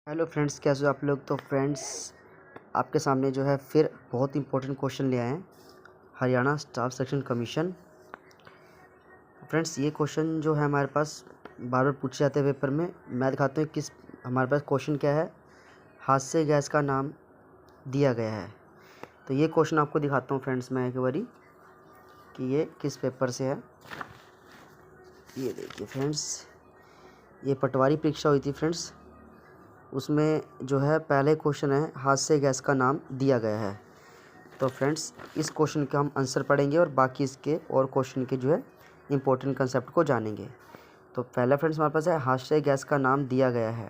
Hello friends, कैसे हो आप लोग। तो फ्रेंड्स, आपके सामने जो है फिर बहुत इंपॉर्टेंट क्वेश्चन ले आए हैं Haryana staff selection commission. Friends, ये क्वेश्चन जो है हमारे पास बार बार पूछे जाते हैं पेपर में। मैं दिखाता हूँ किस हमारे पास क्वेश्चन क्या है। हादसे गैस का नाम दिया गया है। तो ये क्वेश्चन आपको दिखाता हूँ फ्रेंड्स मैं एक बारी कि ये किस पेपर से है। ये देखिए फ्रेंड्स, ये पटवारी परीक्षा हुई थी फ्रेंड्स, उसमें जो है पहले क्वेश्चन है हादसे गैस का नाम दिया गया है। तो फ्रेंड्स, इस क्वेश्चन का हम आंसर पढ़ेंगे और बाकी इसके और क्वेश्चन के जो है इंपॉर्टेंट कंसेप्ट को जानेंगे। तो पहला फ्रेंड्स हमारे पास है हादसे गैस का नाम दिया गया है।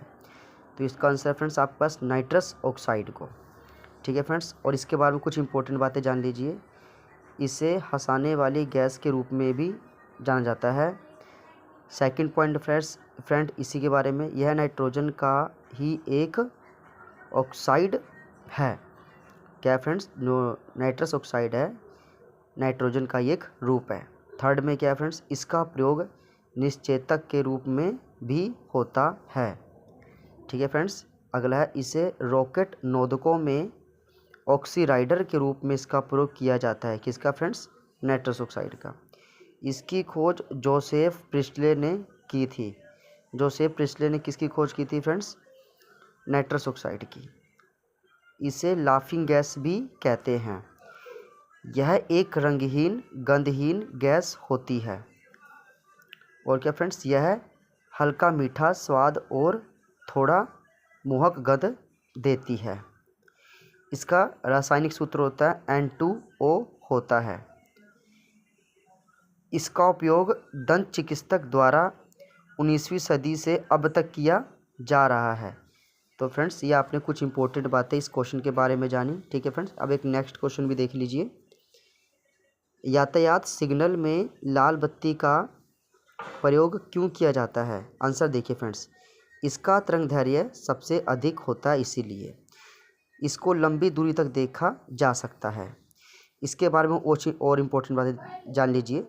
तो इसका आंसर है फ्रेंड्स आपके पास नाइट्रस ऑक्साइड को। ठीक है फ्रेंड्स, और इसके बारे में कुछ इंपॉर्टेंट बातें जान लीजिए। इसे हंसाने वाली गैस के रूप में भी जाना जाता है। सेकंड पॉइंट फ्रेंड इसी के बारे में, यह नाइट्रोजन का ही एक ऑक्साइड है। क्या फ्रेंड्स, नाइट्रस ऑक्साइड है, नाइट्रोजन का एक रूप है। थर्ड में क्या है फ्रेंड्स, इसका प्रयोग निश्चेतक के रूप में भी होता है। ठीक है फ्रेंड्स, अगला है इसे रॉकेट नोदकों में ऑक्सीराइडर के रूप में इसका प्रयोग किया जाता है। किसका फ्रेंड्स, नाइट्रस ऑक्साइड का। इसकी खोज जोसेफ प्रिस्टले ने की थी। जोसेफ प्रिस्टले ने किसकी खोज की थी फ्रेंड्स, नाइट्रस ऑक्साइड की। इसे लाफिंग गैस भी कहते हैं। यह एक रंगहीन गंधहीन गैस होती है। और क्या फ्रेंड्स, यह हल्का मीठा स्वाद और थोड़ा मोहक गंध देती है। इसका रासायनिक सूत्र होता है N2O होता है। इसका उपयोग दंत चिकित्सक द्वारा 19वीं सदी से अब तक किया जा रहा है। तो फ्रेंड्स, ये आपने कुछ इंपॉर्टेंट बातें इस क्वेश्चन के बारे में जानी। ठीक है फ्रेंड्स, अब एक नेक्स्ट क्वेश्चन भी देख लीजिए। यातायात सिग्नल में लाल बत्ती का प्रयोग क्यों किया जाता है। आंसर देखिए फ्रेंड्स, इसका तरंगदैर्घ्य सबसे अधिक होता है, इसीलिए इसको लंबी दूरी तक देखा जा सकता है। इसके बारे में और इम्पोर्टेंट बातें जान लीजिए।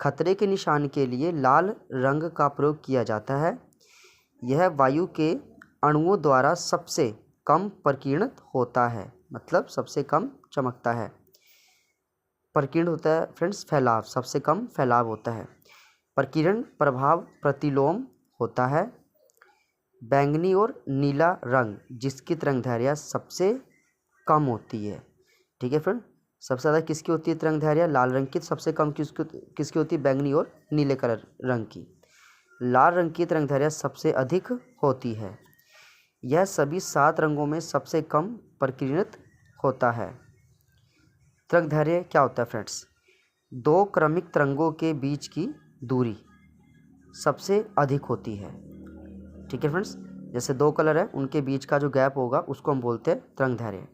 खतरे के निशान के लिए लाल रंग का प्रयोग किया जाता है। यह वायु के अणुओं द्वारा सबसे कम प्रकीर्णित होता है, मतलब सबसे कम चमकता है। प्रकीर्ण होता है फ्रेंड्स फैलाव, सबसे कम फैलाव होता है। प्रकीर्ण प्रभाव प्रतिलोम होता है। बैंगनी और नीला रंग जिसकी तरंगदैर्घ्य सबसे कम होती है। ठीक है फ्रेंड, सबसे ज़्यादा किसकी होती है तरंगदैर्घ्य, लाल रंग की। सबसे कम किसकी होती है, बैंगनी और नीले कलर रंग की। लाल रंग की तरंगदैर्घ्य सबसे अधिक होती है। यह सभी 7 रंगों में सबसे कम प्रकीर्णित होता है। तरंगदैर्घ्य क्या होता है फ्रेंड्स, दो क्रमिक तरंगों के बीच की दूरी सबसे अधिक होती है। ठीक है फ्रेंड्स, जैसे 2 कलर है उनके बीच का जो गैप होगा उसको हम बोलते हैं तरंगदैर्घ्य।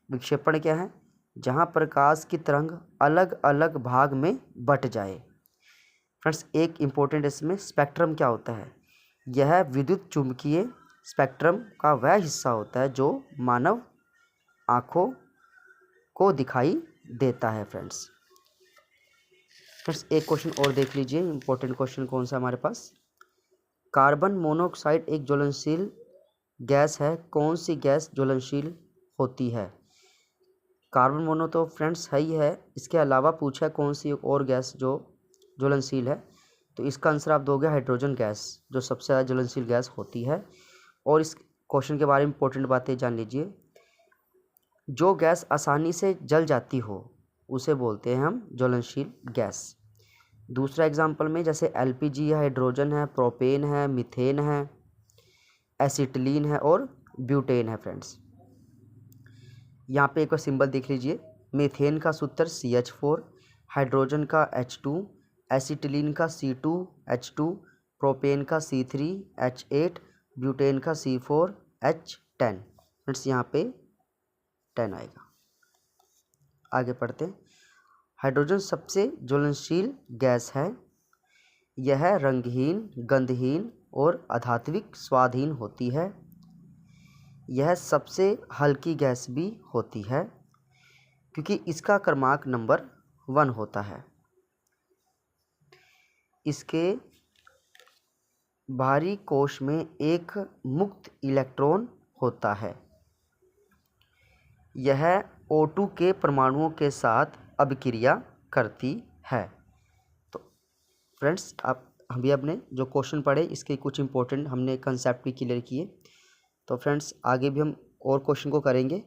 विक्षेपण क्या है, जहाँ प्रकाश की तरंग अलग अलग भाग में बट जाए। फ्रेंड्स, एक इम्पोर्टेंट इसमें स्पेक्ट्रम क्या होता है, यह विद्युत चुंबकीय स्पेक्ट्रम का वह हिस्सा होता है जो मानव आँखों को दिखाई देता है। फ्रेंड्स, एक क्वेश्चन और देख लीजिए। इंपॉर्टेंट क्वेश्चन कौन सा हमारे पास, कार्बन मोनोऑक्साइड एक ज्वलनशील गैस है। कौन सी गैस ज्वलनशील होती है। कार्बन मोनो तो फ्रेंड्स है ही है, इसके अलावा पूछा है कौन सी और गैस जो ज्वलनशील है। तो इसका आंसर आप दोगे हाइड्रोजन गैस, जो सबसे ज़्यादा ज्वलनशील गैस होती है। और इस क्वेश्चन के बारे में इंपॉर्टेंट बातें जान लीजिए। जो गैस आसानी से जल जाती हो उसे बोलते हैं हम ज्वलनशील गैस। दूसरा एग्जाम्पल में जैसे LPG है, हाइड्रोजन है, प्रोपेन है, मीथेन है, एसिटिलीन है और ब्यूटेन है। फ्रेंड्स, यहाँ पे एक बार सिंबल देख लीजिए। मीथेन का सूत्र CH4, हाइड्रोजन का H2, एसिटिलीन का C2H2, प्रोपेन का C3H8, ब्यूटेन का C4H10। फ्रेंड्स, यहाँ पे 10 आएगा। आगे पढ़ते हैं। हाइड्रोजन सबसे ज्वलनशील गैस है। यह रंगहीन गंधहीन और अधात्विक स्वादहीन होती है। यह सबसे हल्की गैस भी होती है क्योंकि इसका क्रमांक नंबर 1 होता है। इसके बाहरी कोश में एक मुक्त इलेक्ट्रॉन होता है। यह O2 के परमाणुओं के साथ अभिक्रिया करती है। तो फ्रेंड्स, आप अभी आपने जो क्वेश्चन पढ़े इसके कुछ इंपॉर्टेंट हमने कंसेप्ट भी क्लियर किए। तो फ्रेंड्स, आगे भी हम और क्वेश्चन को करेंगे।